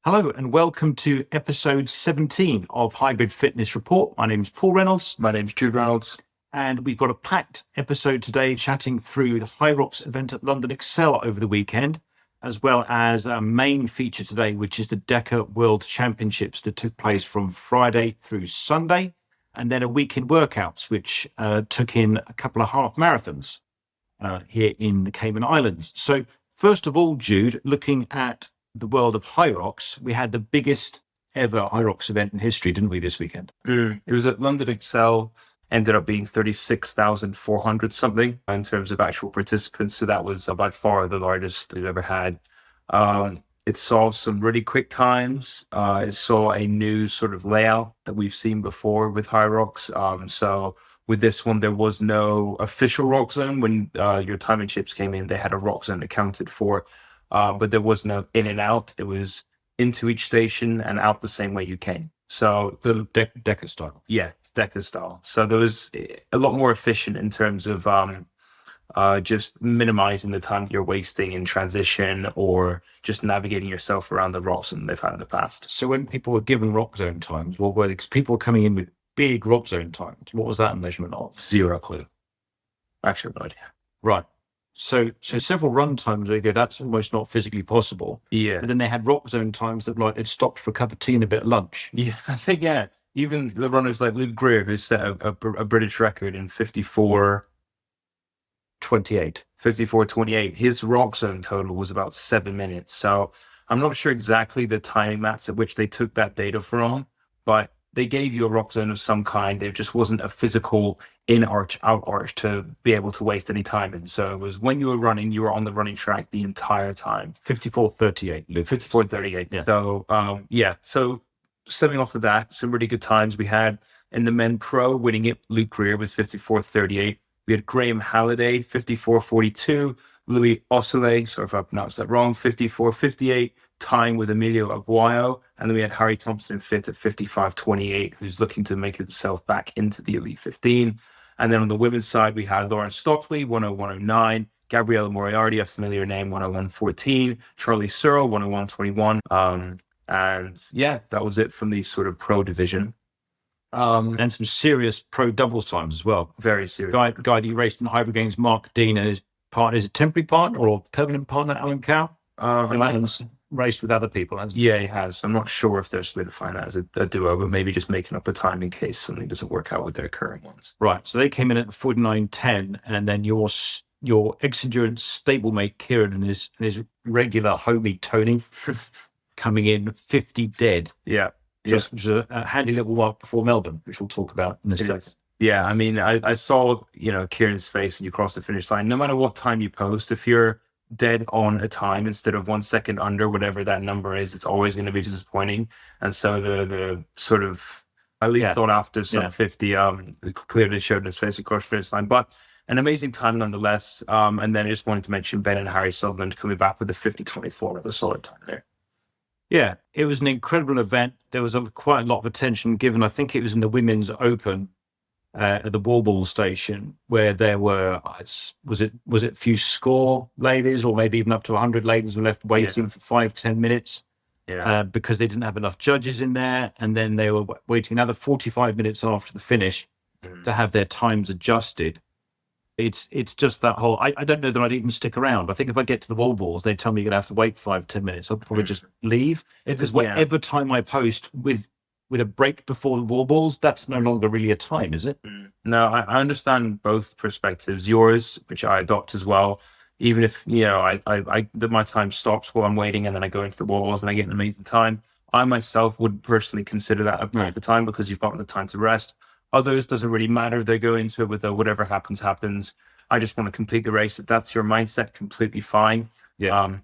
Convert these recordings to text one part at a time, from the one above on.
Hello and welcome to episode 17 of Hybrid Fitness Report. My name is Paul Reynolds. My name's Jude Reynolds. And we've got a packed episode today chatting through the Hyrox event at London Excel over the weekend, as well as a main feature today, which is the DEKA World Championships that took place from Friday through Sunday, and then a week in workouts, which took in a couple of half marathons here in the Cayman Islands. So first of all, Jude, looking at the world of Hyrox, we had the biggest ever Hyrox event in history, didn't we, this weekend? It was at London Excel, ended up being 36,400 something in terms of actual participants. So that was by far the largest we've ever had. It saw some really quick times. It saw a new sort of layout that we've seen before with Hyrox. So with this one, there was no official rock zone. When your timing chips came in, they had a rock zone accounted for. But there was no in and out. It was into each station and out the same way you came. So the DEKA style. Yeah, DEKA style. So there was a lot more efficient in terms of just minimizing the time you're wasting in transition or just navigating yourself around the rock zone they've had in the past. So when people were given rock zone times, what were they? Because people were coming in with big rock zone times. What was that a measurement of? Zero clue. Actually, no idea. Right. So several run times they go, that's almost not physically possible. Yeah. But then they had rock zone times that they'd stopped for a cup of tea and a bit of lunch. Yeah, I think, even the runners like Luke Greer, who set a British record in 54:28. 54:28. His rock zone total was about 7 minutes. So I'm not sure exactly the timing mats at which they took that data from, but they gave you a rock zone of some kind. There just wasn't a physical in-arch, out-arch to be able to waste any time in. So it was when you were running, you were on the running track the entire time. 54:38. 54:38. Yeah. So, So stemming off of that, some really good times we had. In the men pro, winning it, Luke Greer was 54:38. We had Graham Halliday, 54:42. Louis Ossolet, sorry if I pronounced that wrong, 54:58, tying with Emilio Aguayo. And then we had Harry Thompson fifth at 55:28, who's looking to make himself back into the Elite 15. And then on the women's side, we had Lauren Stockley, 101.09, Gabriella Moriarty, a familiar name, 101.14, Charlie Searle, 101.21. And yeah, that was it from the sort of pro division. And some serious pro doubles times as well. Very serious. Guy that you raced in Hybrid Games, Mark Dean, and his partner, is a temporary partner or permanent partner, Alan Cow? Alan's raced with other people. Yeah, he has. I'm not sure if they're solidifying that as a duo, but maybe just making up a time in case something doesn't work out with their current ones. Right. So they came in at 49.10, and then your ex-endurance stablemate Kieran and his regular homie Tony coming in 50 dead. Yeah. Just was a handy little walk before Melbourne, which we'll talk about in this case. Yeah, I mean, I saw, Kieran's face when you cross the finish line. No matter what time you post, if you're dead on a time instead of 1 second under whatever that number is, it's always going to be disappointing. And so the sort of, at least thought after some 50, it clearly showed in his face across the finish line. But an amazing time nonetheless. And then I just wanted to mention Ben and Harry Sutherland coming back with a 50:24 with a solid time there. Yeah, it was an incredible event. There was quite a lot of attention given. I think it was in the Women's Open at the Wall station, where there were, was it a few score ladies or maybe even up to 100 ladies were left waiting for 5-10 minutes because they didn't have enough judges in there. And then they were waiting another 45 minutes after the finish to have their times adjusted. It's just that whole, I don't know that I'd even stick around. I think if I get to the wall balls, they tell me you're going to have to wait 5-10 minutes. I'll probably just leave. Because whatever time I post with a break before the wall balls, that's no longer really a time, is it? No, I understand both perspectives. Yours, which I adopt as well. Even if, my time stops while I'm waiting and then I go into the wall balls and I get an amazing time. I myself would personally consider that a break of time because you've got the time to rest. Others, doesn't really matter. They go into it with whatever happens. I just want to complete the race. If that's your mindset, completely fine. Yeah.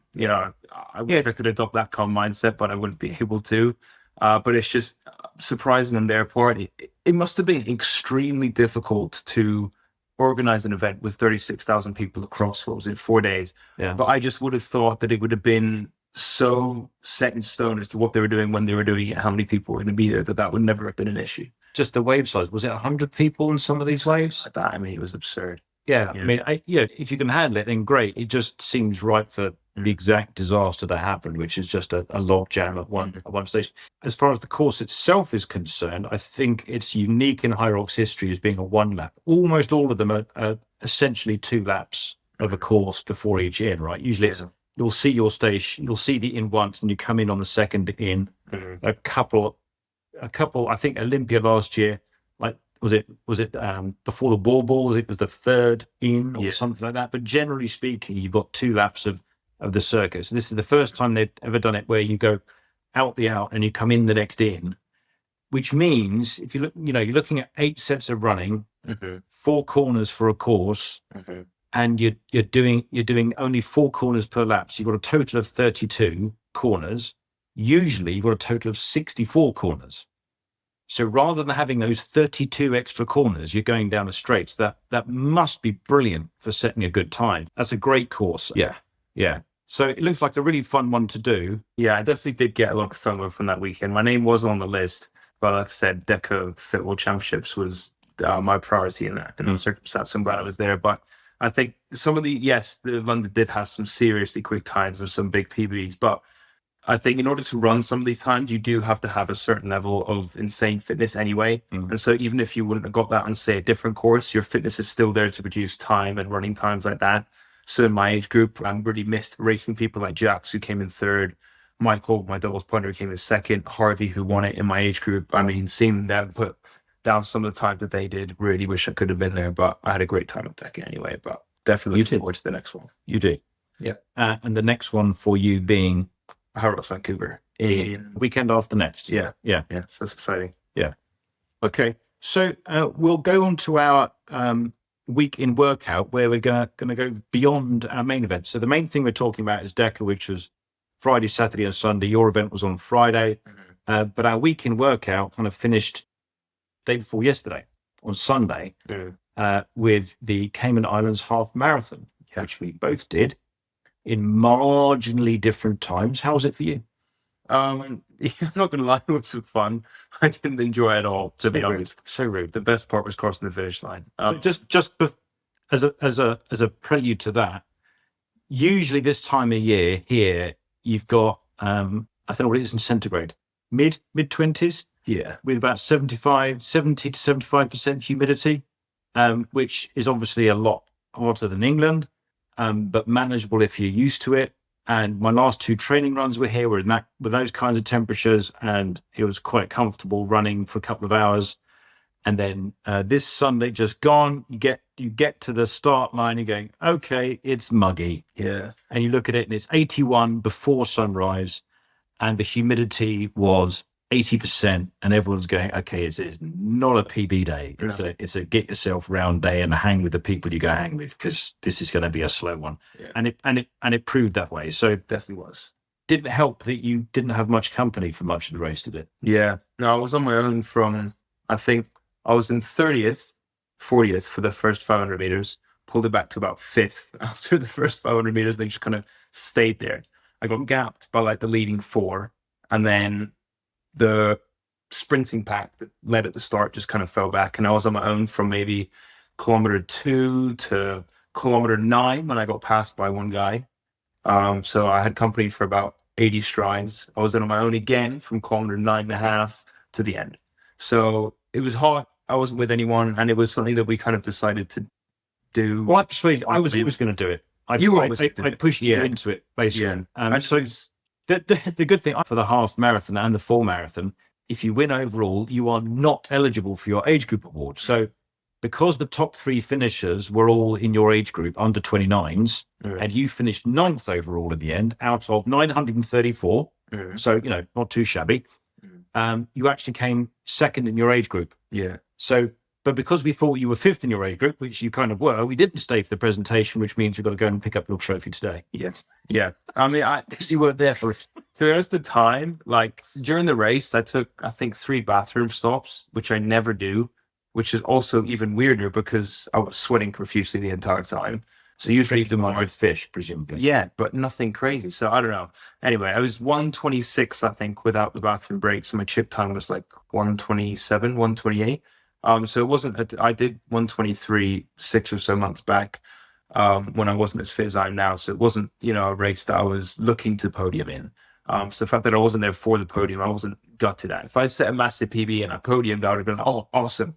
I wish I could adopt that calm mindset, but I wouldn't be able to. But it's just surprising on their part. It must have been extremely difficult to organize an event with 36,000 people across, 4 days. Yeah. But I just would have thought that it would have been so set in stone as to what they were doing when they were doing it, how many people were going to be there, that would never have been an issue. Just the wave size. Was it 100 people in some of these waves? Like that. I mean, it was absurd. Yeah. I mean, if you can handle it, then great. It just seems right for the exact disaster that happened, which is just a log jam at one station. As far as the course itself is concerned, I think it's unique in Hyrox history as being a 1 lap. Almost all of them are essentially 2 laps of a course before each in, right? Usually you'll see your station, you'll see the in once, and you come in on the second in. A couple, I think Olympia last year, like, was it before the wall balls, it was the third in or something like that. But generally speaking, you've got 2 laps of the circuit. So this is the first time they've ever done it where you go out the out and you come in the next in, which means if you look, you're looking at 8 sets of running, 4 corners for a course, and you're doing only 4 corners per lap. So you've got a total of 32 corners. Usually you've got a total of 64 corners. So rather than having those 32 extra corners, you're going down a straight. So that must be brilliant for setting a good time. That's a great course. Yeah. So it looks like a really fun one to do. Yeah, I definitely did get a lot of FOMO from that weekend. My name was on the list, but like I said, DEKA World Championships was my priority in that. And in the circumstance, I'm glad I was there. But I think some of the London did have some seriously quick times and some big PBs, but I think in order to run some of these times, you do have to have a certain level of insane fitness anyway. And so even if you wouldn't have got that on, say, a different course, your fitness is still there to produce time and running times like that. So in my age group, I really missed racing people like Jax, who came in third, Michael, my doubles pointer, came in second, Harvey, who won it in my age group. I mean, seeing them put down some of the time that they did, really wish I could have been there, but I had a great time at DEKA anyway, but definitely looking forward to the next one. You do. Yeah. And the next one for you being Hyrox Vancouver in weekend after next. Yeah. So that's exciting. Yeah. Okay. So we'll go on to our week in workout where we're going to go beyond our main event. So the main thing we're talking about is DEKA, which was Friday, Saturday, and Sunday. Your event was on Friday, but our week in workout kind of finished day before yesterday on Sunday with the Cayman Islands Half Marathon, which we both did in marginally different times. How was it for you? I'm not going to lie, it was some fun. I didn't enjoy it at all, to be honest. So rude. The best part was crossing the finish line. As a prelude to that, usually this time of year here, you've got I don't know what it is in centigrade, mid 20s, with about 70 to 75% humidity, which is obviously a lot hotter than England, but manageable if you're used to it. And my last 2 training runs were here, with those kinds of temperatures, and it was quite comfortable running for a couple of hours. And then this Sunday just gone, you get to the start line, you're going, okay, it's muggy. Yeah. And you look at it and it's 81 before sunrise, and the humidity was 80%, and everyone's going, okay, it's not a PB day. It's a get yourself round day and hang with the people you go hang with, because this is going to be a slow one. Yeah. And it proved that way. So it definitely was. Didn't help that you didn't have much company for much of the race, did it? Yeah. No, I was on my own from, I think I was in 30th, 40th for the first 500 meters, pulled it back to about 5th after the first 500 meters. They just kind of stayed there. I got gapped by like the leading 4, and then the sprinting pack that led at the start just kind of fell back, and I was on my own from maybe kilometer 2 to kilometer 9 when I got passed by one guy. So I had company for about 80 strides. I was then on my own again from kilometer 9.5 to the end. So it was hot. I wasn't with anyone, and it was something that we kind I decided to do. Well, actually, I was always going to do it. I pushed you into it, basically. Yeah. So the good thing for the half marathon and the full marathon, if you win overall, you are not eligible for your age group award. So because the top 3 finishers were all in your age group, under 29s, and you finished 9th overall in the end out of 934, so, not too shabby, you actually came 2nd in your age group. Yeah. So, but because we thought you were 5th in your age group, which you kind of were, we didn't stay for the presentation, which means you've got to go and pick up your trophy today. Yes. Yeah. I mean, because you weren't there for it. To be honest, the time, like during the race, I took, I think, 3 bathroom stops, which I never do, which is also even weirder because I was sweating profusely the entire time. So usually them on with fish, presumably. Yeah, but nothing crazy. So I don't know. Anyway, I was 126, I think, without the bathroom breaks. And my chip time was like 127, 128. So it wasn't, I did 123 6 or so months back. when I wasn't as fit as I am now. So it wasn't, a race that I was looking to podium in. So the fact that I wasn't there for the podium, I wasn't gutted at. If I set a massive PB and I podiumed, I would have been, oh, awesome.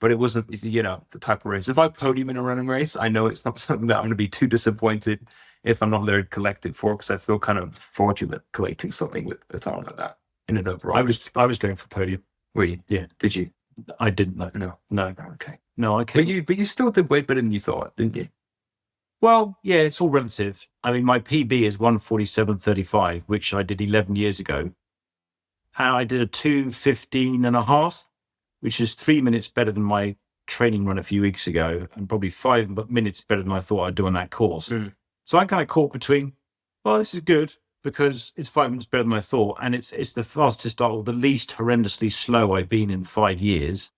But it wasn't, the type of race. If I podium in a running race, I know it's not something that I'm going to be too disappointed if I'm not there to collect it for, because I feel kind of fraudulent collecting something with a time like that in an overall. I was going for podium. Were you? Yeah. Did you? I didn't know. No. Okay. No, I can't. But you still did way better than you thought, didn't you? Well, yeah, it's all relative. I mean, my PB is 1:47.35, which I did 11 years ago. And I did a 2:15.5, which is 3 minutes better than my training run a few weeks ago, and probably 5 minutes better than I thought I'd do on that course. So I kind of caught between, well, this is good because it's 5 minutes better than I thought, and it's the fastest or the least horrendously slow I've been in 5 years.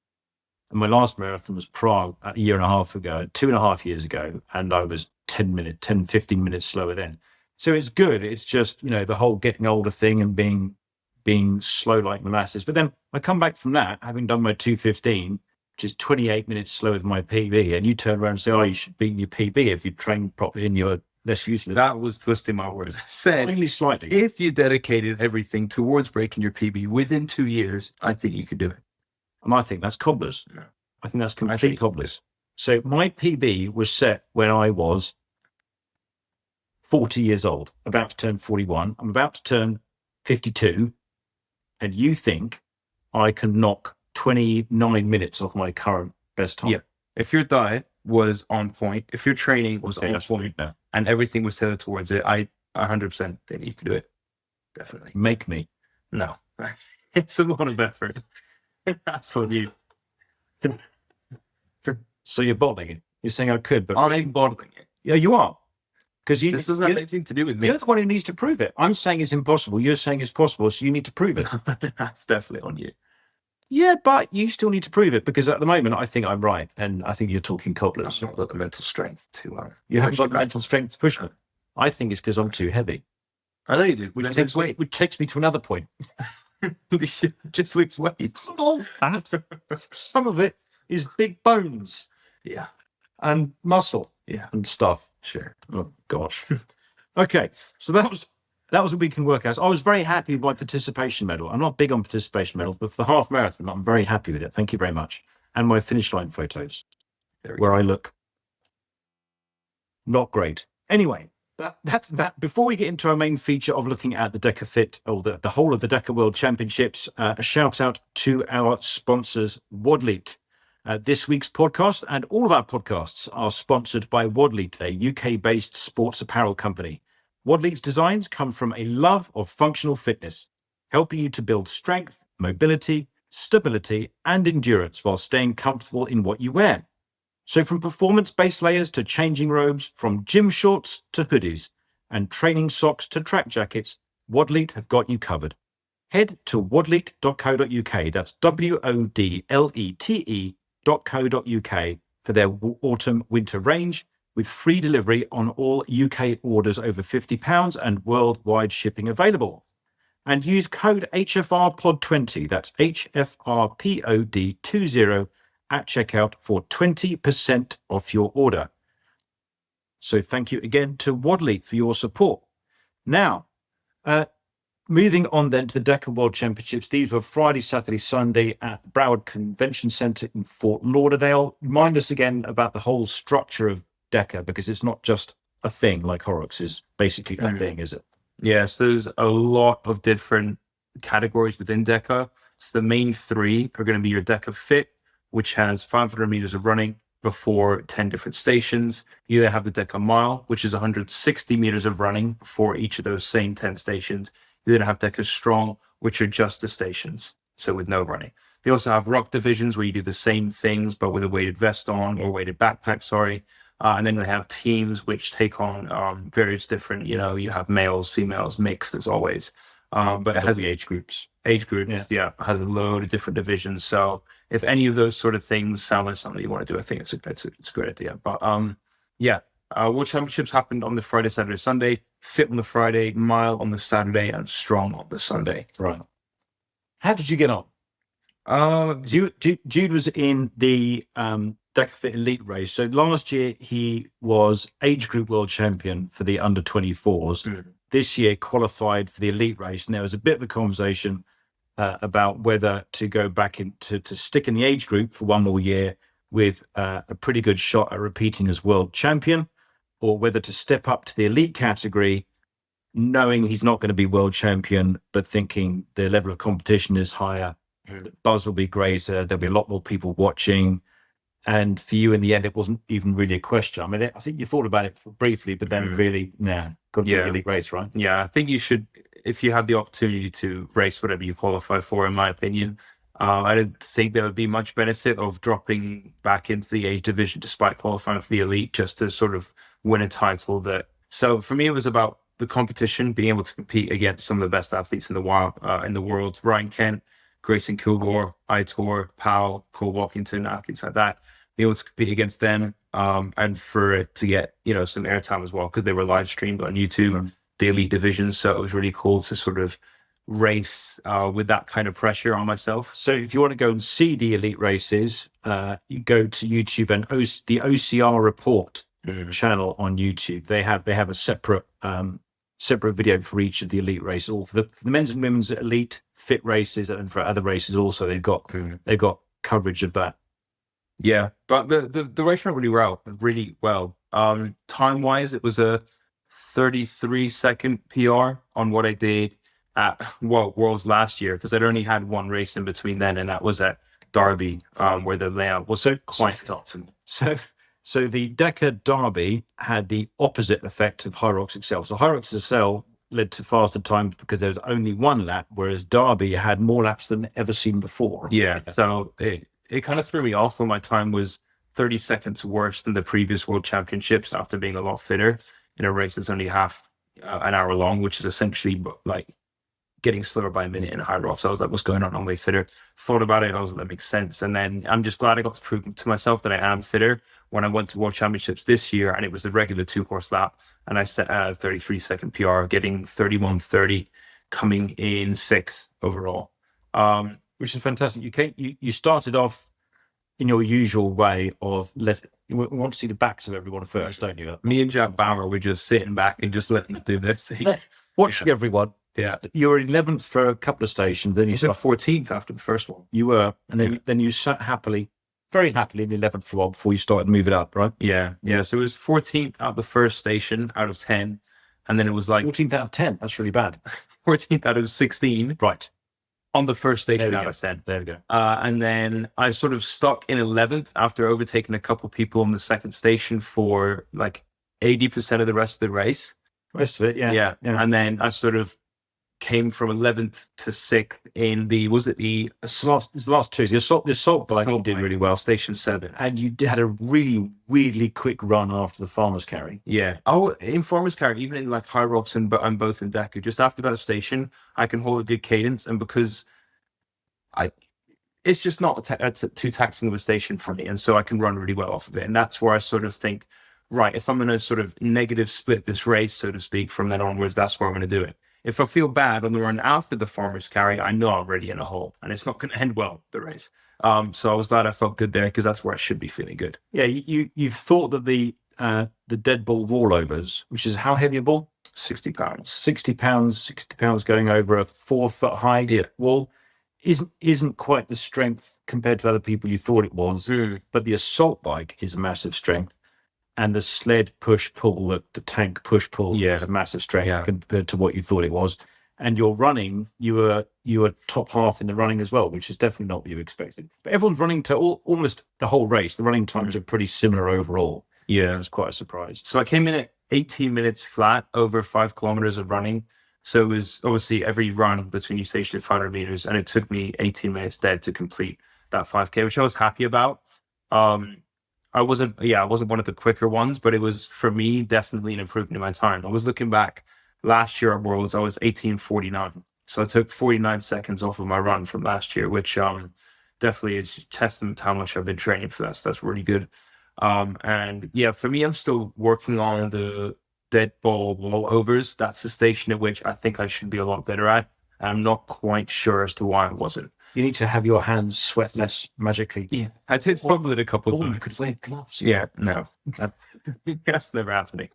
And my last marathon was Prague a year and a half ago, 2.5 years ago, and I was 15 minutes slower then. So it's good. It's just, the whole getting older thing and being slow like molasses. But then I come back from that, having done my 2:15, which is 28 minutes slower than my PB, and you turn around and say, oh, you should beat your PB if you train properly and you're less useless. That was twisting my words. I said, only slightly. If you dedicated everything towards breaking your PB within 2 years, I think you could do it. And I think that's cobblers. No. I think that's complete cobblers. So my PB was set when I was 40 years old, about to turn 41. I'm about to turn 52. And you think I can knock 29 minutes off my current best time? Yeah. If your diet was on point, if your training was on point now, and everything was tailored towards it, I 100% think you could do it. Definitely. Make me. No. It's a lot of effort. That's what you. So you're bottling it. You're saying I could, but I'm bottling it. Yeah, you are. Because this doesn't have anything to do with me. You're the one who needs to prove it. I'm saying it's impossible. You're saying it's possible, so you need to prove it. That's definitely on you. Yeah, but you still need to prove it, because at the moment I think I'm right, and I think you're talking cobblers. I've not got the mental strength to. You haven't got the mental strength to push me. I think it's because I'm too heavy. I know you do. Which takes me to another point. Just lifts weights. All fat. Some of it is big bones. Yeah. And muscle. Yeah. And stuff. Sure. Oh gosh. Okay. So that was a week in workouts. I was very happy with my participation medal. I'm not big on participation medals, but for the half marathon, I'm very happy with it. Thank you very much. And my finish line photos, where I look not great. Anyway, that's that. Before we get into our main feature of looking at the DEKA Fit, or the whole of the DEKA World Championships, a shout out to our sponsors, WoDLETE. This week's podcast and all of our podcasts are sponsored by WoDLETE, a UK-based sports apparel company. WoDLETE's designs come from a love of functional fitness, helping you to build strength, mobility, stability, and endurance while staying comfortable in what you wear. So from performance-based layers to changing robes, from gym shorts to hoodies, and training socks to track jackets, WoDLETE have got you covered. Head to wodlete.co.uk, that's WODLETE.co.uk, for their autumn-winter range, with free delivery on all UK orders over £50 and worldwide shipping available. And use code HFRPOD20, that's HFRPOD20, at checkout for 20% off your order. So thank you again to WoDLETE for your support. Now, moving on then to the DEKA World Championships. These were Friday, Saturday, Sunday at the Broward Convention Centre in Fort Lauderdale. Remind us again about the whole structure of DEKA, because it's not just a thing like Hyrox is basically a thing, is it? Yes, there's a lot of different categories within DEKA. So the main three are going to be your DEKA Fit, which has 500 meters of running before 10 different stations. You then have the DEKA Mile, which is 160 meters of running before each of those same 10 stations. You then have DEKA Strong, which are just the stations, so with no running. They also have rock divisions where you do the same things, but with a weighted vest on, or weighted backpack, sorry. And then they have teams which take on various different, you have males, females, mixed as always. But it has the age groups. Yeah, has a load of different divisions. So if any of those sort of things sound like something you want to do, I think it's a great idea. But World Championships happened on the Friday, Saturday, Sunday. Fit on the Friday, Mile on the Saturday, and Strong on the Sunday. Right. How did you get on? Jude was in the DEKA Fit Elite race. So last year he was age group world champion for the under 24s. This year qualified for the elite race, and there was a bit of a conversation about whether to go back to stick in the age group for one more year with a pretty good shot at repeating as world champion, or whether to step up to the elite category, knowing he's not going to be world champion, but thinking the level of competition is higher, the buzz will be greater, there'll be a lot more people watching. And for you, in the end, it wasn't even really a question. I mean, I think you thought about it briefly, but then really, got to do the elite race, right? Yeah, I think you should, if you have the opportunity to race whatever you qualify for, in my opinion. I don't think there would be much benefit of dropping back into the age division despite qualifying for the elite just to sort of win a title. So for me, it was about the competition, being able to compete against some of the best athletes in the world, Ryan Kent, Grayson Kilgore, Aitor, Powell, Cole Walkington, athletes like that, be able to compete against them, and for it to get, some airtime as well, because they were live streamed on YouTube, the elite division. So it was really cool to sort of race with that kind of pressure on myself. So if you want to go and see the elite races, you go to YouTube and the OCR Report channel on YouTube. They have a separate video for each of the elite races, all for the men's and women's elite fit races, and for other races also they've got coverage of that. Yeah, but the race went really well. Time wise, it was a 33-second PR on what I did at Worlds last year, because I'd only had one race in between then, and that was at Derby, where the layout was quite optimal. So the DEKA Derby had the opposite effect of Hyrox Excel. So Hyrox Excel led to faster times because there was only one lap, whereas Derby had more laps than ever seen before. Yeah, so it kind of threw me off when my time was 30 seconds worse than the previous World Championships after being a lot fitter in a race that's only half an hour long, which is essentially like getting slower by a minute in Hyrox. So I was like, what's going on? I'm way fitter. Thought about it. I was like, that makes sense. And then I'm just glad I got to prove to myself that I am fitter when I went to World Championships this year, and it was the regular 2-course lap. And I set a 33-second PR, getting 31:30, coming in 6th overall. Which is fantastic. You started off in your usual way of you want to see the backs of everyone first, don't you? Me and Jack Bauer were just sitting back and just letting them do their thing. Watching everyone. Yeah. You were 11th for a couple of stations. Then you said 14th after the first one. You were. And then you sat very happily in the 11th for a while before you started moving up, right? Yeah. Yeah. So it was 14th out the first station out of 10. And then it was like 14th out of 10. That's really bad. 14th out of 16. Right. On the first station out of 10. There we go. And then I sort of stuck in 11th after overtaking a couple people on the second station for like 80% of the rest of the race. Rest of it, yeah. Yeah. And then I sort of came from 11th to 6th in the last two. The assault bike you did really well. Station 7. And you had a really, really quick run after the farmer's carry. Yeah. Oh, in farmer's carry, even in like Hyrox and I'm both in DEKA, just after that station, I can hold a good cadence. And because it's just not too taxing of a station for me. And so I can run really well off of it. And that's where I sort of think, right, if I'm going to sort of negative split this race, so to speak, from then onwards, that's where I'm going to do it. If I feel bad on the run after the farmer's carry, I know I'm already in a hole, and it's not going to end well, the race. So I was glad I felt good there, because that's where I should be feeling good. Yeah, you've thought that the dead ball rollovers, which is how heavy a ball? 60 pounds. 60 pounds going over a 4-foot high wall isn't quite the strength compared to other people you thought it was. But the assault bike is a massive strength. And the sled push-pull, the tank push-pull is a massive strength compared to what you thought it was. And your running, you were top half in the running as well, which is definitely not what you expected. But everyone's running to almost the whole race. The running times are pretty similar overall. Yeah, it was quite a surprise. So I came in at 18 minutes flat over 5 kilometers of running. So it was obviously every run between each station 500 meters, and it took me 18 minutes dead to complete that 5K, which I was happy about. I wasn't one of the quicker ones, but it was, for me, definitely an improvement in my time. I was looking back last year at Worlds, I was 18:49. So I took 49 seconds off of my run from last year, which definitely is a testament to how much I've been training for that. So that's really good. And yeah, for me, I'm still working on the dead ball rollovers. That's the station at which I think I should be a lot better at. I'm not quite sure as to why it wasn't. You need to have your hands sweat less magically. Yeah, I did fumble it a couple of Or times. you could wear gloves. Yeah, no, that's never happening.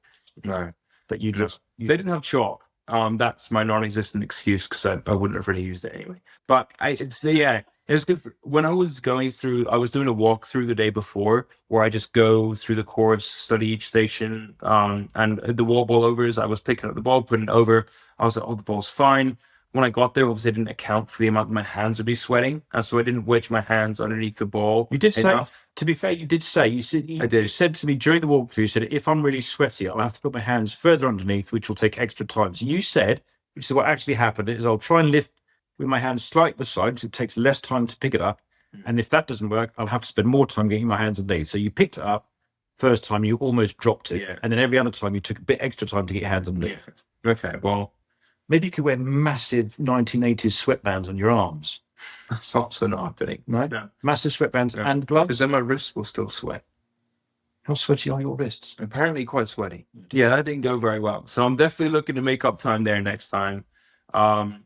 No, That you just they didn't have chalk. That's my non-existent excuse because I wouldn't have really used it anyway. But yeah, it was good. When I was going through, I was doing a walkthrough the day before where I just go through the course, study each station, and the ball overs. I was picking up the ball, putting it over. I was like, oh, the ball's fine. When I got there, obviously I didn't account for the amount my hands would be sweating, and so I didn't wedge my hands underneath the ball. You did say, enough. to be fair, you did say, you said, I did. You said to me during the walkthrough, you said, if I'm really sweaty, I'll have to put my hands further underneath, which will take extra time. So you said, which is what actually happened, is I'll try and lift with my hands slightly to the side, because it takes less time to pick it up. And if that doesn't work, I'll have to spend more time getting my hands underneath. So you picked it up. First time, you almost dropped it. Yeah. And then every other time, you took a bit extra time to get your hands underneath. Yeah. Okay, well, Maybe you could wear massive 1980s sweatbands on your arms. that's also not happening. Right? No. Massive sweatbands No. and Because gloves. then my wrists will still sweat. How sweaty are your wrists? Apparently quite sweaty. Yeah, that didn't go very well. So I'm definitely looking to make up time there next time. And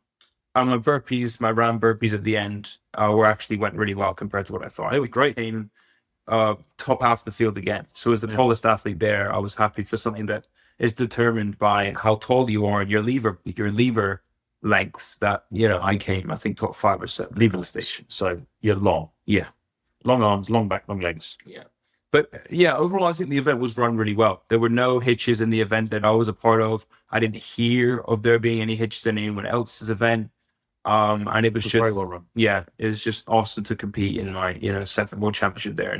my burpees, my round burpees at the end, were actually went really well compared to what I thought. They were great. Came top half of the field again. So as the tallest athlete there, I was happy for something that is determined by how tall you are and your lever lengths. That I came, I think, top 5 or 7 Lever station. So you're long. Yeah. Long arms, long back, long legs. Yeah. But yeah, overall, I think the event was run really well. There were no hitches in the event that I was a part of. I didn't hear of there being any hitches in anyone else's event. And it was just very well run. Yeah, it was just awesome to compete in my 7th World Championship there.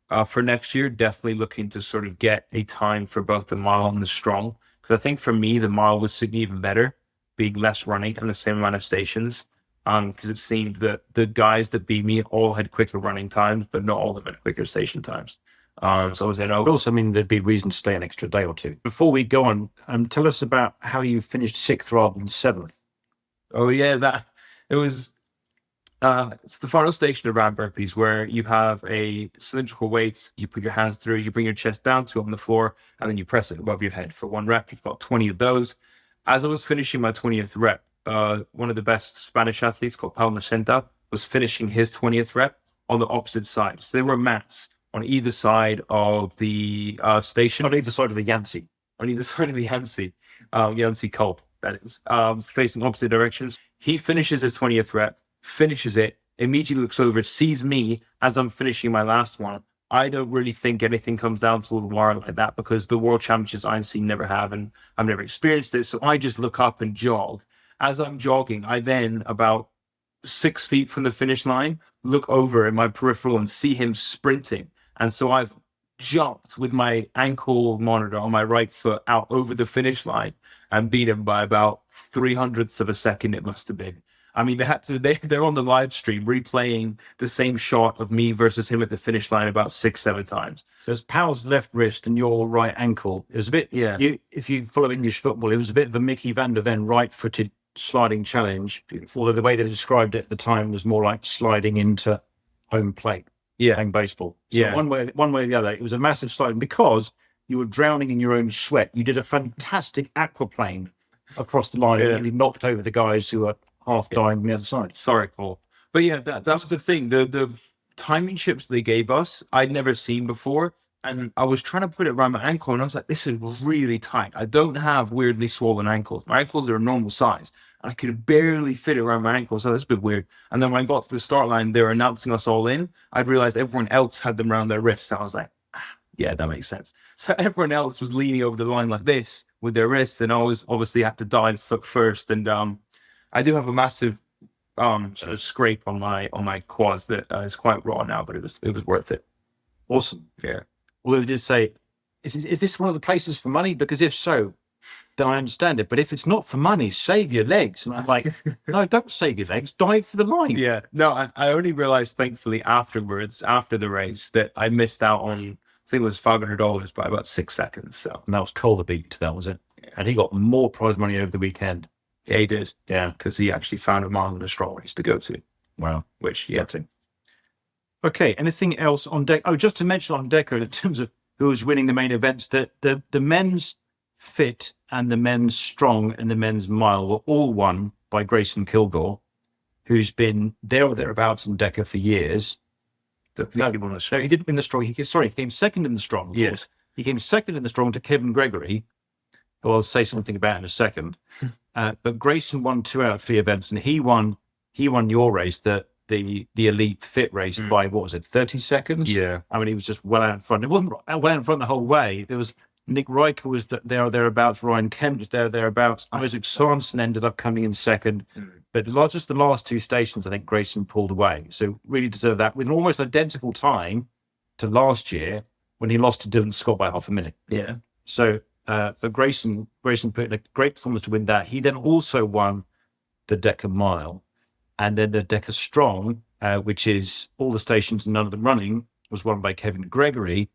And for next year, definitely looking to sort of get a time for both the mile and the strong. Because I think for me, the mile was suiting even better, being less running and the same amount of stations. Because it seemed that the guys that beat me all had quicker running times, but not all of them had quicker station times. So I was saying, But also, I mean, there'd be reason to stay an extra day or two. Before we go on, tell us about how you finished 6th rather than 7th. Oh yeah, that it was. It's the final station of round burpees where you have a cylindrical weight. You put your hands through, you bring your chest down to on the floor, and then you press it above your head for 1 rep. You've got 20 of those. As I was finishing my 20th rep, one of the best Spanish athletes called Pau Nacenta was finishing his 20th rep on the opposite side. So there were mats on either side of the station. On either side of the Yancey. On either side of the Yancey Culp, that is, facing opposite directions. He finishes his 20th rep, finishes it, immediately looks over, sees me as I'm finishing my last one. I don't really think anything comes down to the wire like that because the World Championships I've seen never have, and I've never experienced it. So I just look up and jog. As I'm jogging, I then, about 6 feet from the finish line, look over in my peripheral and see him sprinting. And so I've jumped with my ankle monitor on my right foot out over the finish line and beat him by about 300ths of a second, it must have been. I mean, they're on the live stream replaying the same shot of me versus him at the finish line about 6-7 times. So it's Powell's left wrist and your right ankle. It was a bit, if you follow English football, it was a bit of a Mickey van der Ven right-footed sliding challenge. Although the way they described it at the time was more like sliding into home plate. Playing baseball. So one way or the other, it was a massive slide. And because you were drowning in your own sweat, you did a fantastic aquaplane across the line and you knocked over the guys who were half dying on the other side. Sorry, Paul. But yeah, that's the thing. The timing chips they gave us, I'd never seen before. And I was trying to put it around my ankle and I was like, this is really tight. I don't have weirdly swollen ankles. My ankles are a normal size. And I could barely fit it around my ankle. So that's a bit weird. And then when I got to the start line, they were announcing us all in. I'd realized everyone else had them around their wrists. I was like, yeah, that makes sense. So everyone else was leaning over the line like this with their wrists. And I was obviously had to dive first. And I do have a massive sort of scrape on my quads that is quite raw now, but it was worth it. Awesome. Yeah. Although they did say, is this one of the places for money? Because if so, then I understand it. But if it's not for money, save your legs. And I'm like, no, don't save your legs. Dive for the line. Yeah. No, I only realized, thankfully, afterwards, after the race, that I missed out on, I think it was $500 by about 6 seconds. So and that was Cole that beat that, was it? Yeah. And he got more prize money over the weekend. Yeah, he did. Yeah. Because he actually found a mile and a strong race to go to. Wow. Which, yeah. Okay. Anything else on DEKA? Oh, just to mention on DEKA in terms of who was winning the main events, that the men's fit and the men's strong and the men's mile were all won by Grayson Kilgore, who's been there or thereabouts in DEKA for years. No, he didn't win the strong. He came second in the strong. Of course. He came second in the strong to Kevin Gregory, who I'll say something about in a second. But Grayson won 2 out of 3 events, and he won your race, the elite fit race by, what was it, 30 seconds? Yeah. I mean, he was just well out in front. It wasn't well out in front the whole way. There was Nick Riker was there or thereabouts. Ryan Kemp was there or thereabouts. Isaac Sorensen ended up coming in second. But just the last 2 stations, I think Grayson pulled away. So really deserved that with an almost identical time to last year when he lost to Dylan Scott by half a minute. Yeah. So Grayson put in a great performance to win that. He then also won the DEKA Mile, and then the DEKA Strong, which is all the stations and none of them running, was won by Kevin Gregory,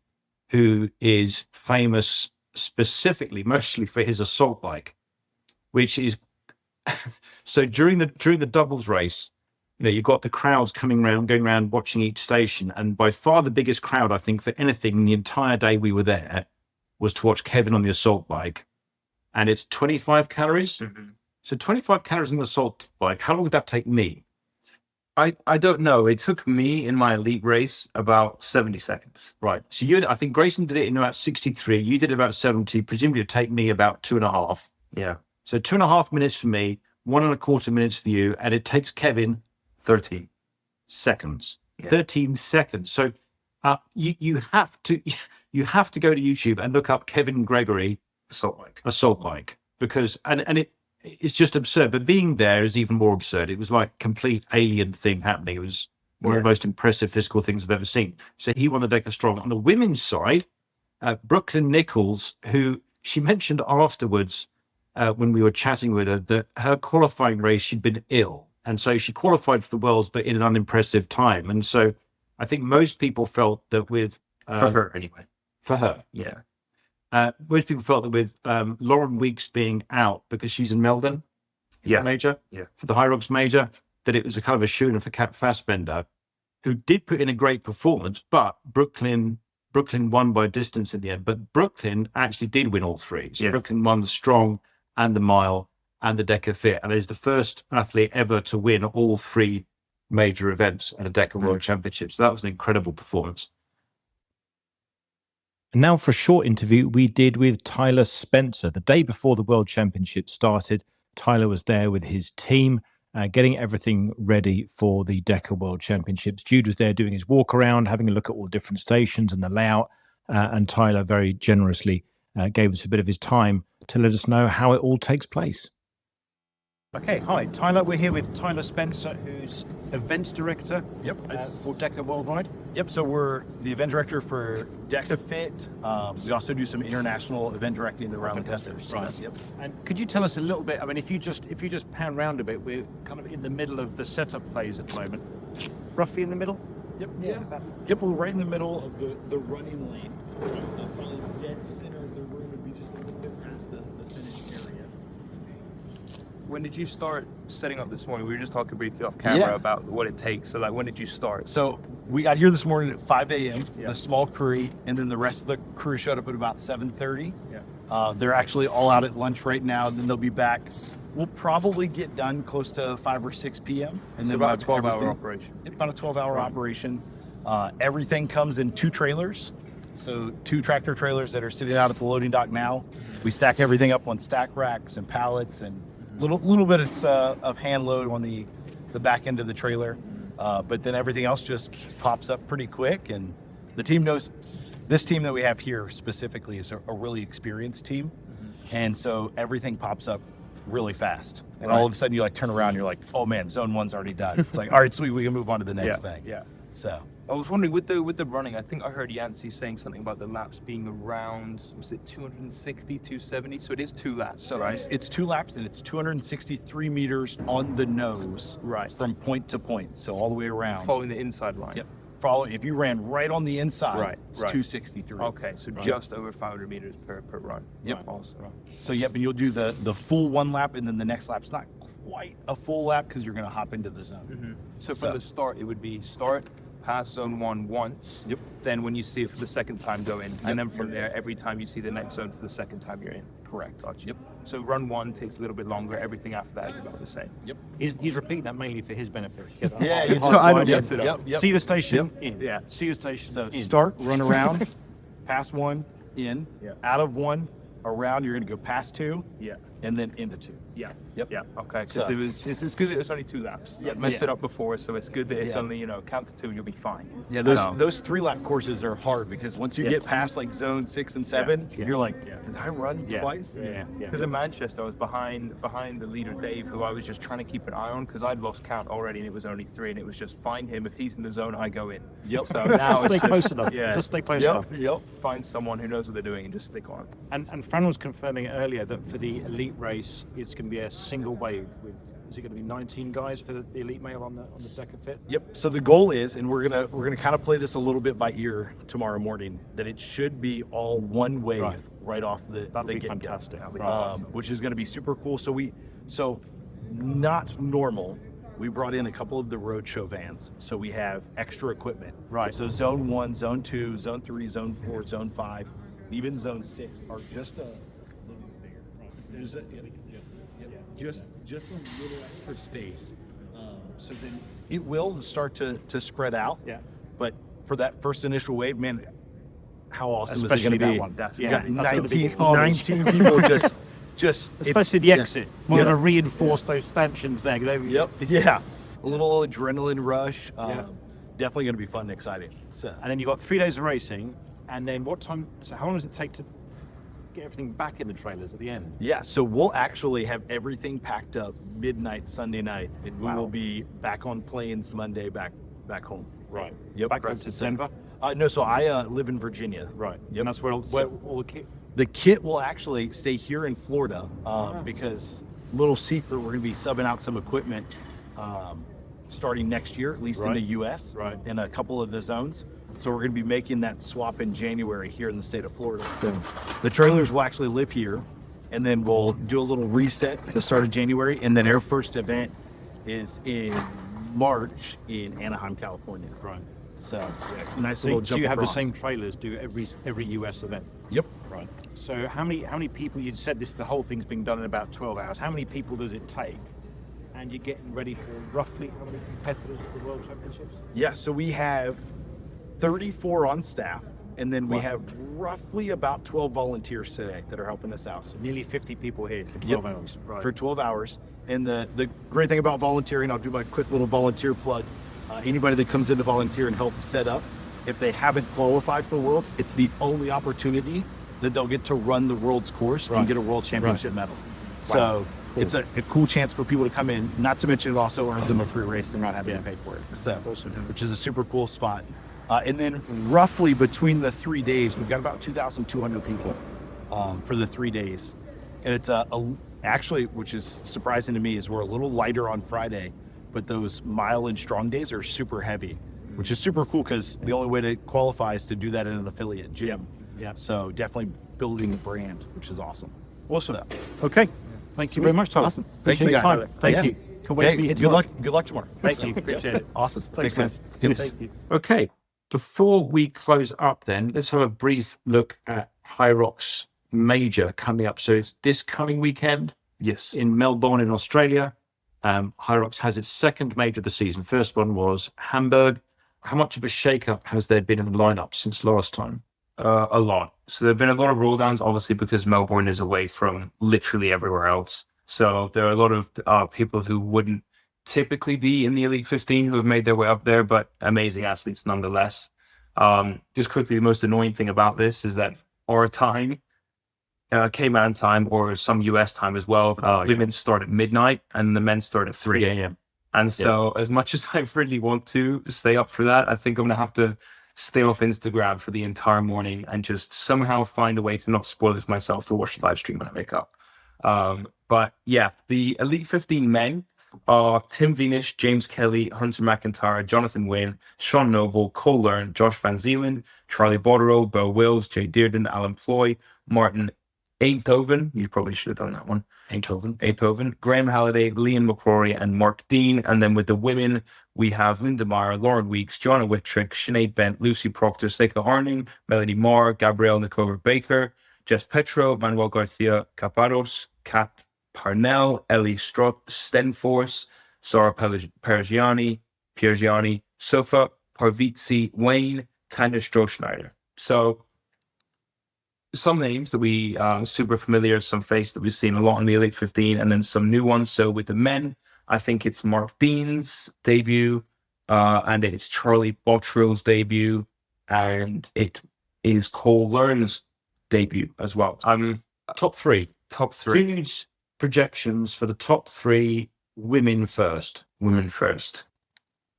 who is famous specifically, mostly for his assault bike, which is so during the doubles race, you've got the crowds coming around, going around watching each station, and by far the biggest crowd, I think, for anything in the entire day we were there was to watch Kevin on the assault bike, and it's 25 calories. So 25 calories on the assault bike. How long would that take me? I don't know. It took me in my elite race about 70 seconds. Right. So I think Grayson did it in about 63. You did about 70. Presumably it'd take me about 2.5. Yeah. So 2.5 minutes for me, 1.25 minutes for you, and it takes Kevin 13 seconds. Yeah. 13 seconds. So you have to go to YouTube and look up Kevin Gregory assault bike because it's just absurd. But being there is even more absurd. It was like a complete alien thing happening. It was one of the most impressive physical things I've ever seen. So he won the DEKA Strong. On the women's side, Brooklyn Nichols, who she mentioned afterwards when we were chatting with her, that her qualifying race, she'd been ill. And so she qualified for the Worlds, but in an unimpressive time. And so I think most people felt that with... for her, anyway. For her. Yeah. Most people felt that with Lauren Weeks being out because she's in Melbourne major, for the Hyrox major, that it was a kind of a shooter for Kat Fassbender, who did put in a great performance, but Brooklyn won by a distance in the end. But Brooklyn actually did win all 3. So Brooklyn won the strong and the mile and the DEKA Fit, and is the first athlete ever to win all 3 major events at a DEKA World Championship. So that was an incredible performance. And now for a short interview we did with Tyler Spencer. The day before the World Championship started, Tyler was there with his team, getting everything ready for the DEKA World Championships. Jude was there doing his walk around, having a look at all the different stations and the layout, and Tyler very generously gave us a bit of his time to let us know how it all takes place. Okay, hi, Tyler. We're here with Tyler Spencer, who's events director for DEKA Worldwide. Yep, so we're the event director for DEKA Fit. We also do some international event directing around the country. Right. Yep. And could you tell us a little bit, I mean, if you just pan around a bit, we're kind of in the middle of the setup phase at the moment. Roughly in the middle? Yep, Yep, we're right in the middle of the running lane. Probably dead center of the room would be just a little bit past the finish area. When did you start setting up this morning? We were just talking briefly off camera about what it takes. So, like, when did you start? So we got here this morning at 5 a.m., a small crew, and then the rest of the crew showed up at about 7:30. They're actually all out at lunch right now, then they'll be back. We'll probably get done close to 5 or 6 p.m. And then about a 12-hour operation. About a 12-hour operation. Everything comes in 2 trailers. So 2 tractor trailers that are sitting out at the loading dock now. We stack everything up on stack racks and pallets and little bit of hand load on the back end of the trailer, but then everything else just pops up pretty quick. And the team knows, this team that we have here specifically is a really experienced team, and so everything pops up really fast. And all of a sudden you like turn around, and you're like, oh man, zone 1's already done. It's like, all right, sweet, we can move on to the next thing. So I was wondering with the running, I think I heard Yancey saying something about the laps being around, was it 260, 270? So it is 2 laps, so right? it's 2 laps, and it's 263 meters on the nose, from point to point, so all the way around. Following the inside line. Yep. If you ran right on the inside, it's 263. Okay, so just over 500 meters per run. Yep. Awesome. So and you'll do the full 1 lap, and then the next lap's not quite a full lap because you're going to hop into the zone. So from the start, it would be start, pass zone 1 once. Yep. Then when you see it for the second time, go in. And then from there, every time you see the next zone for the second time, you're in. Correct. Gotcha. Yep. So run 1 takes a little bit longer. Everything after that is about the same. Yep. He's repeating that mainly for his benefit. Yeah, Hard- so I know. hard- Yep. See the station in. Yeah. See the station So in. start, run around, past 1, in, Yeah. out of 1, around. You're going to go past 2, Yeah. and then into 2. Yeah. Yep. Yeah. Okay. Because So- it's good that it was only 2 laps. I messed it up before, so it's good that it's Yeah. only, you know, count to 2 and you'll be fine. Yeah, Um, those 3-lap courses are hard because once you Yes. get past like zone 6 and 7, Yeah. you're like, Yeah. did I run Yeah. twice? Yeah. Because in Manchester, I was behind the leader Dave, who I was just trying to keep an eye on because I'd lost count already, and it was only 3, and it was just find him. If he's in the zone, I go in. Yep. So now Just it's stay close just, enough. yeah, Just stay close Yep. enough. Yep. find someone who knows what they're doing and just stick on. And Fran was confirming earlier that for the elite race, it's going to be a single wave with. Is it going to be 19 guys for the elite male on the DEKA Fit? Yep. So the goal is, and we're gonna kind of play this a little bit by ear tomorrow morning, that it should be all one wave right off the That'd be get-go. fantastic. That'd be Which is going to be super cool. So not normal. We brought in a couple of the roadshow vans, so we have extra equipment. Right. So zone 1, zone 2, zone 3, zone 4, zone 5, even zone 6 are just a little bit bigger. There's just a little extra space. So then it will start to spread out. Yeah. But for that first initial wave, man, how awesome Especially is it going to that be? one. That's- You yeah, got that's gonna be 19, carnage. 19 people just Especially the yeah. exit. We're Yeah. going to reinforce those stanchions there. Yep. Yeah. A little adrenaline rush. Yeah. Definitely going to be fun and exciting. So, And then you've got 3 days of racing. And then what time? So how long does it take to get everything back in the trailers at the end? yeah, so we'll actually have everything packed up midnight Sunday night, and we Wow. will be back on planes Monday back home. Right. Yep. Back home to Denver. No, so I live in Virginia. Right. Yep. And that's where all the kit. The kit will actually stay here in Florida because, little secret, we're going to be subbing out some equipment starting next year, at least in Right. the U.S. Right. in a couple of the zones. So we're going to be making that swap in January here in the state of Florida. So the trailers will actually live here, and then we'll do a little reset at the start of January, and then our first event is in March in Anaheim, California. Right. So nice So, little so jump you have across. the same trailers do every US event. Yep. Right. So how many people? You said the whole thing's being done in about 12 hours. How many people does it take? And you're getting ready for roughly how many competitors at the World Championships? Yeah, so we have 34 on staff, and then we Wow. have roughly about 12 volunteers today that are helping us out. Nearly 50 people here for 12 hours. Right. For 12 hours. And the great thing about volunteering, I'll do my quick little volunteer plug. Anybody that comes in to volunteer and help set up, if they haven't qualified for Worlds, it's the only opportunity that they'll get to run the World's course Right. and get a World Championship medal. So it's a cool chance for people to come in, not to mention it also earns them a free race and not having to pay for it. So, which is a super cool spot. And then roughly between the 3 days, we've got about 2,200 people for the 3 days. And it's actually, which is surprising to me, is we're a little lighter on Friday, but those mile and strong days are super heavy, which is super cool because the only way to qualify is to do that in an affiliate gym. Yeah. So definitely building a brand, which is awesome. Awesome. Okay. Thank you very much, Tyler. Awesome. Appreciate Thank you, your time. guys. Thank Yeah. you. Can't wait to meet you Good tomorrow. luck. Good luck tomorrow. Thank you. Appreciate it. Awesome. Thanks, man. man. Yes. Thank you. Okay, before we close up then, let's have a brief look at Hyrox Major coming up. So it's this coming weekend Yes. in Melbourne in Australia. Hyrox has its second major of the season. First one was Hamburg. How much of a shake-up has there been in the lineup since last time? A lot. So there have been a lot of roll downs, obviously, because Melbourne is away from literally everywhere else. So there are a lot of people who wouldn't typically be in the Elite 15 who have made their way up there, but amazing athletes nonetheless. Just quickly, the most annoying thing about this is that our time, Cayman time, or some US time as well, women start at midnight and the men start at 3 a.m. And so, as much as I really want to stay up for that, I think I'm going to have to stay off Instagram for the entire morning and just somehow find a way to not spoil it for myself to watch the live stream when I wake up. But yeah, the Elite 15 men are Tim Venus, James Kelly, Hunter McIntyre, Jonathan Wynn, Sean Noble, Cole Learn, Josh Van Zeeland, Charlie Bordereau, Bo Wills, Jay Dearden, Alan Ploy, Martin Einthoven. You probably should have done that one. Einthoven, Graham Halliday, Liam McCrory, and Mark Dean. And then with the women, we have Linda Meyer, Lauren Weeks, Joanna Whittrick, Sinead Bent, Lucy Proctor, Seika Harning, Melanie Moore, Gabrielle Nicole Baker, Jess Petro, Manuel Garcia Caparros, Kat Parnell, Ellie Stenforce, Sara Piergiani, Sofa Parvizzi, Wayne, Tanya Strohschneider. So some names that we are super familiar, some face that we've seen a lot in the Elite 15, and then some new ones. So with the men, I think it's Mark Bean's debut, and it's Charlie Bottrill's debut, and it is Cole Learn's debut as well. Top three. Top three. Jude's projections for the top three women first. Women first.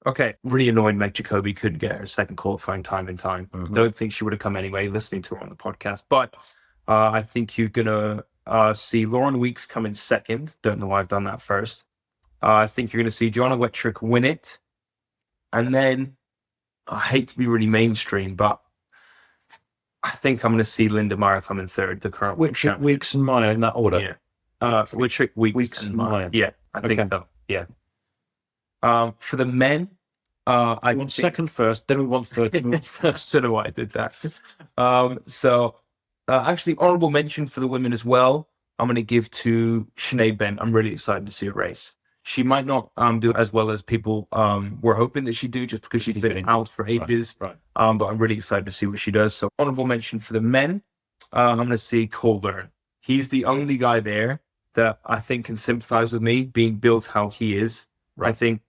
Okay. Really annoyed Meg Jacoby couldn't get her second qualifying time in time. Mhm. Don't think she would have come anyway, listening to her on the podcast. But I think you're going to see Lauren Weeks come in second. Don't know why I've done that first. I think you're going to see Joanna Wettrick win it. And then, I hate to be really mainstream, but I think I'm going to see Linda Meyer come in third, the current world Which champion. Weeks and Meyer in that order. Yeah. Wettrick, Weeks, and Meyer. Yeah, I think so. Yeah. For the men, I We want think second first, then we want third. then we want first. don't know why I did that. Actually, honorable mention for the women as well. I'm going to give to Sinead Bent. I'm really excited to see her race. She might not do as well as people were hoping that she'd do, just because she's been out for ages. Right. But I'm really excited to see what she does. So honorable mention for the men. I'm going to see Cole Learn. He's the only guy there that I think can sympathize with me, being built how he is. I think,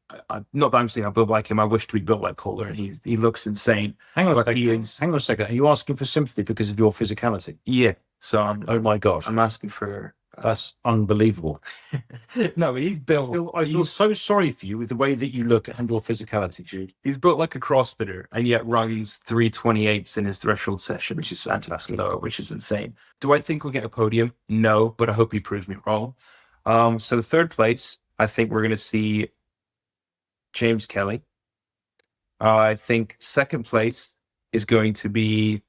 not that I'm saying I built like him, I wish to be built like Cole Learn. He looks insane. Hang on a But second. he is- Hang on a second. Are you asking for sympathy because of your physicality? Yeah. So Oh my gosh. I'm asking for. That's unbelievable. No, he's built. I feel so sorry for you with the way that you look and your physicality, Jude. He's built like a CrossFitter, and yet runs 3:28s in his threshold session, which is fantastic, which is insane. Do I think we'll get a podium? No, but I hope he proves me wrong. So third place, I think we're going to see James Kelly. I think second place is going to be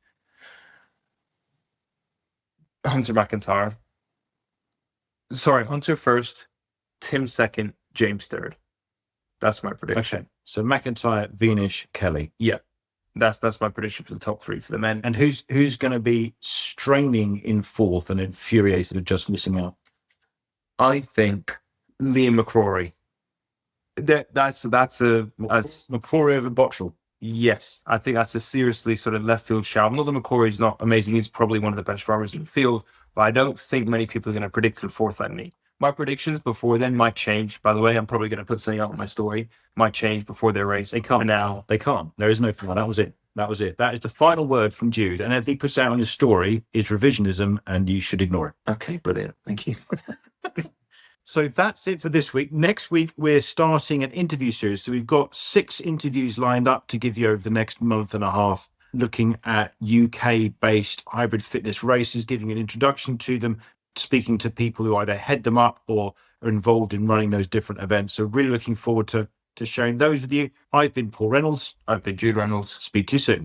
Hunter McIntyre. Sorry, Hunter first, Tim second, James third. That's my prediction. Okay. So McIntyre, Venus, Kelly. Yeah, that's my prediction for the top three for the men. And who's going to be straining in fourth and infuriated at just missing out? I think Liam McCrory. That's McCrory over Bottrell. yes. I think that's a seriously sort of left field shout. Not that McCrory's not amazing. He's probably one of the best runners in the field, but I don't think many people are going to predict him fourth like me. My predictions before then might change. By the way, I'm probably going to put something out on my story. Might change before their race. They can't now. They can't. There is no final. That was it. That was it. That is the final word from Jude. And if he puts out on his story, it's revisionism, and you should ignore it. Okay, brilliant. Thank you. So that's it for this week. Next week, we're starting an interview series. So we've got 6 interviews lined up to give you over the next month and a half, looking at UK-based hybrid fitness races, giving an introduction to them, speaking to people who either head them up or are involved in running those different events. So really looking forward to sharing those with you. I've been Paul Reynolds. I've been Jude Reynolds. Speak to you soon.